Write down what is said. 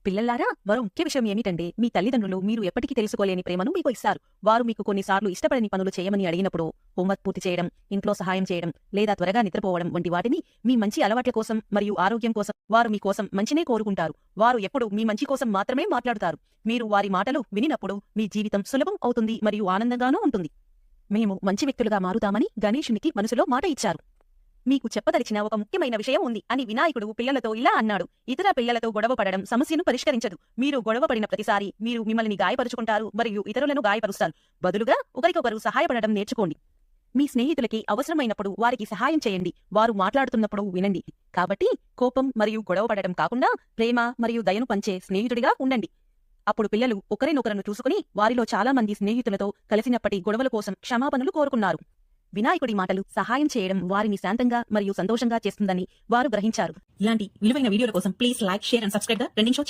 పిల్లలారా, మరో ముఖ్య విషయం ఏమిటంటే మీ తల్లిదండ్రులు మీరు ఎప్పటికీ తెలుసుకోలేని ప్రేమను మీకు ఇస్తారు. వారు మీకు కొన్నిసార్లు ఇష్టపడని పనులు చేయమని అడిగినప్పుడు, హోంవర్క్ పూర్తి చేయడం, ఇంట్లో సహాయం చేయడం, లేదా త్వరగా నిద్రపోవడం వంటి వాటిని మీ మంచి అలవాట్ల కోసం మరియు ఆరోగ్యం కోసం వారు మీకోసం మంచినే కోరుకుంటారు. వారు ఎప్పుడూ మీ మంచి కోసం మాత్రమే మాట్లాడుతారు. మీరు వారి మాటలు వినినప్పుడు మీ జీవితం సులభం అవుతుంది మరియు ఆనందంగానూ ఉంటుంది. మేము మంచి వ్యక్తులుగా మారుతామని గణేశునికి మనసులో మాట ఇచ్చారు. మీకు చెప్పదలిచిన ఒక ముఖ్యమైన విషయం ఉంది అని వినాయకుడు పిల్లలతో ఇలా అన్నాడు. ఇతర పిల్లలతో గొడవ పడడం సమస్యను పరిష్కరించదు. మీరు గొడవ పడిన ప్రతిసారి మీరు మిమ్మల్ని గాయపరుచుకుంటారు మరియు ఇతరులను గాయపరుస్తారు. బదులుగా ఒకరికొకరు సహాయపడడం నేర్చుకోండి. మీ స్నేహితులకి అవసరమైనప్పుడు వారికి సహాయం చేయండి. వారు మాట్లాడుతున్నప్పుడు వినండి. కాబట్టి కోపం మరియు గొడవ పడడం కాకుండా ప్రేమ మరియు దయను పంచే స్నేహితుడిగా ఉండండి. అప్పుడు పిల్లలు ఒకరినొకరును చూసుకుని వారిలో చాలా మంది స్నేహితులతో కలిసినప్పటి గొడవల కోసం క్షమాపణలు కోరుకున్నారు. వినాయకుడి మాటలు సహాయం చేయడం వారిని శాంతంగా మరియు సంతోషంగా చేస్తుందని వారు గ్రహించారు. ఇలాంటి విలువైన వీడియోల కోసం please like, share and subscribe the trending show channel.